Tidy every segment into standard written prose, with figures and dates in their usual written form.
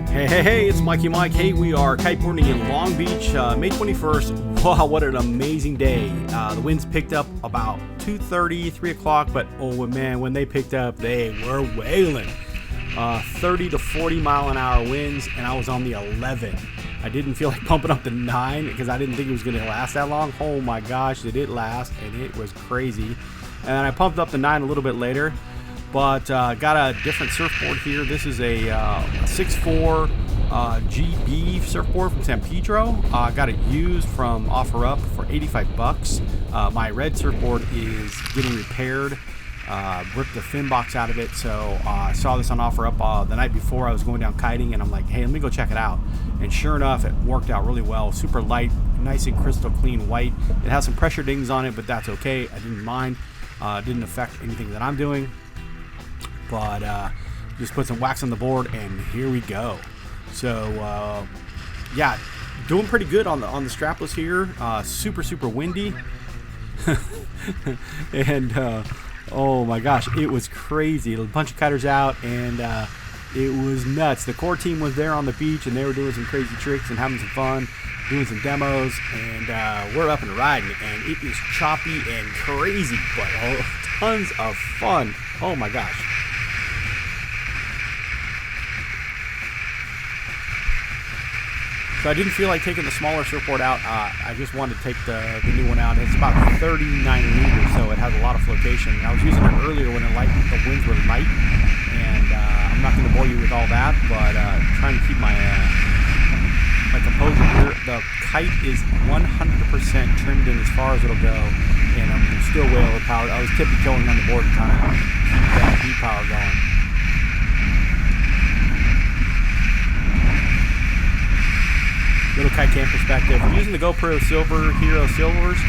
Hey, it's Mikey Mike. Hey, we are kiteboarding in Long Beach, May 21st. Wow, what an amazing day. The winds picked up about 2:30, 3 o'clock, but oh man, when they picked up, they were wailing. 30 to 40 mile an hour winds, and I was on the 11. I didn't feel like pumping up the 9 because I didn't think it was going to last that long. Oh my gosh, did it last, and it was crazy. And I pumped up the 9 a little bit later. But got a different surfboard here. This is a 6'4" GB surfboard from San Pedro. Got it used from OfferUp for 85 bucks. My red surfboard is getting repaired. Ripped the fin box out of it, so I saw this on OfferUp the night before I was going down kiting, and I'm like, hey, let me go check it out. And sure enough, it worked out really well. Super light, nice and crystal clean white. It has some pressure dings on it, but that's okay. I didn't mind. It didn't affect anything that I'm doing. But just put some wax on the board, and here we go. So yeah, doing pretty good on the strapless here. Super windy, and oh my gosh, it was crazy. A bunch of kiters out, and it was nuts. The core team was there on the beach, and they were doing some crazy tricks and having some fun, doing some demos, and we're up and riding, and it is choppy and crazy, but tons of fun. Oh my gosh. So I didn't feel like taking the smaller surfboard out. I just wanted to take the new one out. It's about 39 liters, so it has a lot of flotation. And I was using it earlier when the winds were light, and I'm not going to bore you with all that, but trying to keep my composure here. The kite is 100% trimmed in as far as it'll go, and I'm still way overpowered. I was tippy-toeing on the board to kind of keep that V-power going. Little kite cam perspective. I'm using the GoPro Hero Silvers,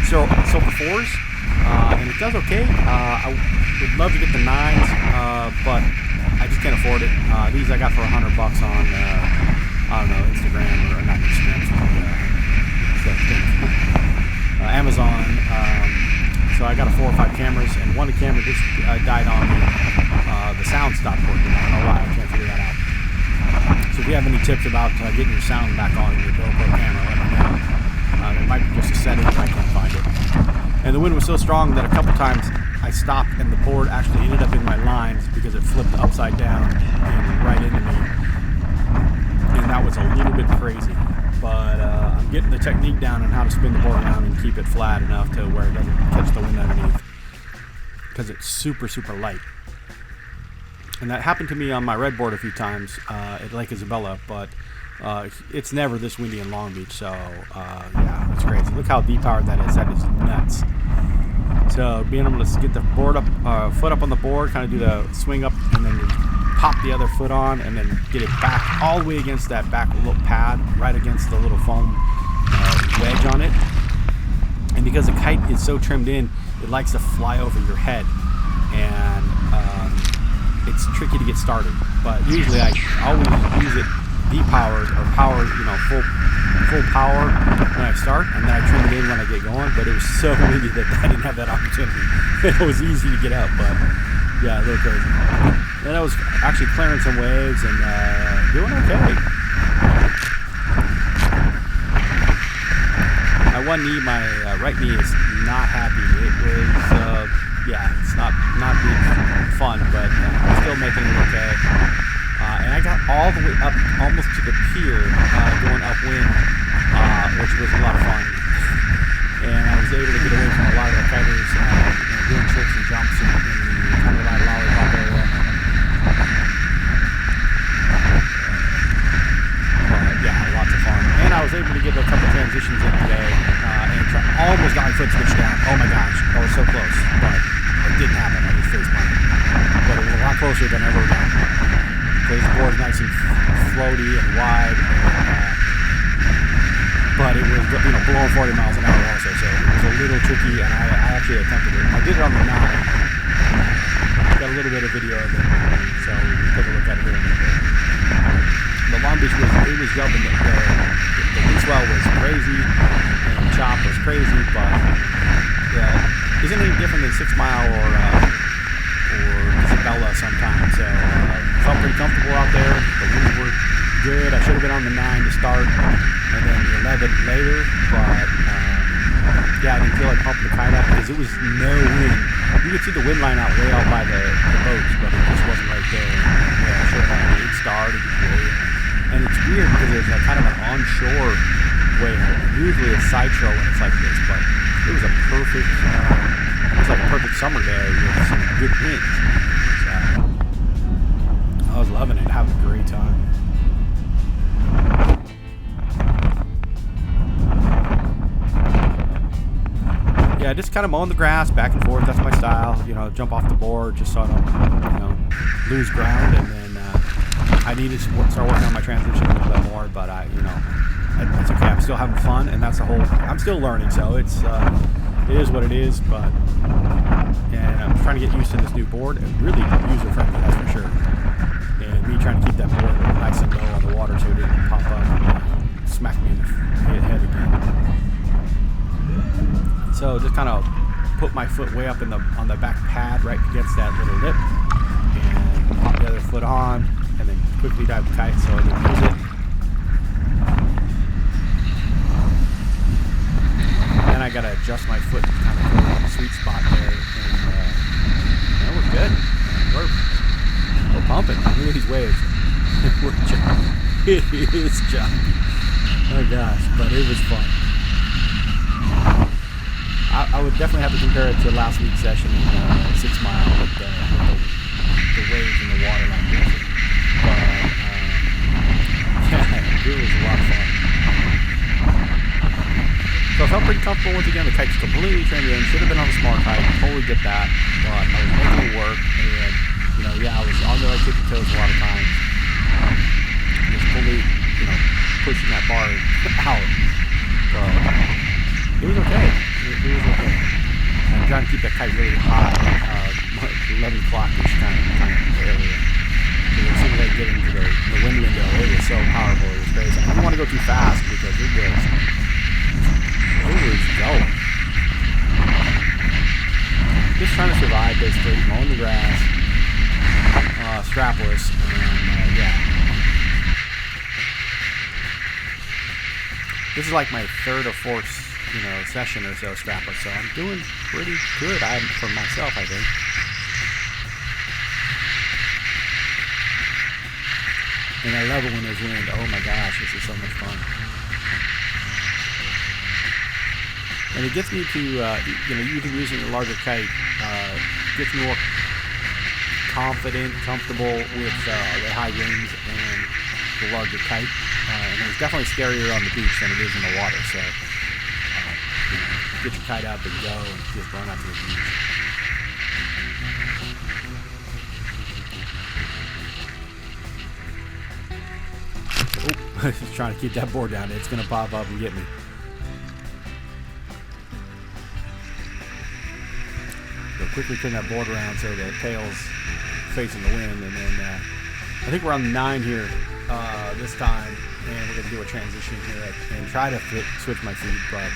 Silver 4s, and it does okay. I would love to get the 9s, but I just can't afford it. These I got for $100 on, I don't know, Instagram, or not Instagram, Amazon. So I got 4 or 5 cameras, and one camera just died on me. The sound stopped working. I don't know why. I can't figure that out. So if you have any tips about getting your sound back on your GoPro camera, let me know. It might be just a setting if I can't find it. And the wind was so strong that a couple times I stopped and the board actually ended up in my lines because it flipped upside down and right into me. And that was a little bit crazy. But I'm getting the technique down on how to spin the board around and keep it flat enough to where it doesn't catch the wind underneath. Because it's super light. And that happened to me on my red board a few times at Lake Isabella, but it's never this windy in Long Beach, so yeah, it's crazy. Look how V-powered that is. That is nuts. So being able to get the board up, foot up on the board, kind of do the swing up, and then just pop the other foot on, and then get it back all the way against that back little pad, right against the little foam wedge on it. And because the kite is so trimmed in, it likes to fly over your head, and it's tricky to get started, but usually I always use it V-powered or powered, full power when I start, and then I trim it in when I get going. But it was so windy that I didn't have that opportunity. It was easy to get up, but yeah, a little crazy. Then I was actually clearing some waves and doing okay. My one knee, my right knee, is not happy. It was yeah, it's not being fun, but I'm still making it okay. And I got all the way up almost to the pier going upwind, which was a lot of fun. And I was able to get away from a lot of the kiters doing tricks and jumps in the kind of like lollipop area. Yeah, lots of fun. And I was able to get a couple transitions in today, and almost got my foot switched down. Oh my gosh, that was so close, but it didn't happen. I just face planted. But it was a lot closer than I ever done. Because the board's nice and floaty and wide, but it was blowing 40 miles an hour also, so it was a little tricky, and I actually attempted it. I did it on the 9. Got a little bit of video of it, so we'll take a look at it here in a minute. The Long Beach was jumping. The wind swell was crazy, and chop was crazy, but isn't any different than 6 Mile or Isabella sometimes. So felt pretty comfortable out there. The winds were good. I should have been on the 9 to start, and then the 11 later, but yeah, I didn't feel like pumping the kite up because it was no wind. You could see the wind line out way out by the boats, but it just wasn't right there. Yeah, sure, it started way, and it's weird because there's a kind of an onshore whale. Usually a sideshow when it's like this, but it was a perfect, it was like a perfect summer day with some good wind. So I was loving it, having a great time. Yeah, just kind of mowing the grass back and forth. That's my style. You know, jump off the board just so I don't, you know, lose ground. And then I need to start working on my transition a little bit more. But you know, that's okay. I'm still having fun, and that's the whole. I'm still learning, so it is what it is. But yeah, I'm trying to get used to this new board. It's really user friendly, that's for sure. And me trying to keep that board nice and low on the water so it didn't pop up and smack me in the head again. So just kind of put my foot way up on the back pad right against that little lip, and pop the other foot on, and then quickly dive the kite so I can use it. Then I gotta adjust my foot to kind of put the sweet spot there, and we're good. We're pumping. Look at these waves. We're jumping. It is jumping. Oh gosh, but it was fun. I would definitely have to compare it to last week's session in 6 Mile with the waves and the water like this. But yeah, it was a lot of fun. So I felt pretty comfortable once again. The kite's completely trimmed in. Should have been on the small kite. Totally get that. But I was making it work, and you know, yeah, I was on there like tippy toes a lot of times. Just fully, you know, pushing that bar out. But it was okay. It was okay. I'm trying to keep that kite really high, 11 o'clock-ish kind of area. Because as soon as I get into the wind window, it was so powerful, it was crazy. I didn't want to go too fast because it was going. Just trying to survive, basically, mowing the grass, strapless, and yeah. This is like my 3rd or 4th session or so strapless, so I'm doing pretty good for myself, I think. And I love it when there's wind. Oh my gosh, this is so much fun. And it gets me to, even using a larger kite, gets me more confident, comfortable with the high winds and the larger kite. And it's definitely scarier on the beach than it is in the water, so get your kite up and go and just run out to the beach. Oh, just trying to keep that board down. It's going to pop up and get me. So quickly turn that board around so the tail's facing the wind, and then I think we're on the 9 here this time, and we're going to do a transition here and try to switch my feet, but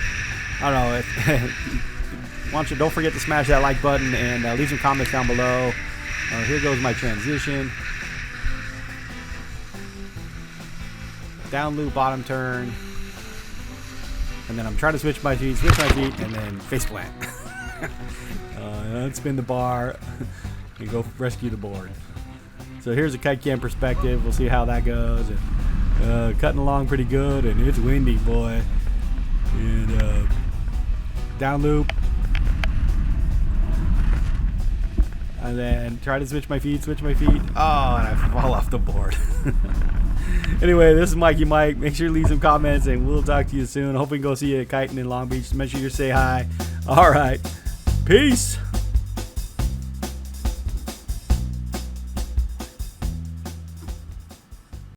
I don't know. Don't forget to smash that like button and leave some comments down below. Here goes my transition. Down loop, bottom turn. And then I'm trying to switch my feet, and then face plant. Unspin the bar and go rescue the board. So here's a kite cam perspective. We'll see how that goes. And, cutting along pretty good, and it's windy, boy. And down loop, and then try to switch my feet. Oh, and I fall off the board. Anyway, this is Mikey Mike. Make sure to leave some comments, and we'll talk to you soon. Hope we can go see you at kiting in Long Beach. Make sure you say hi. All right, peace.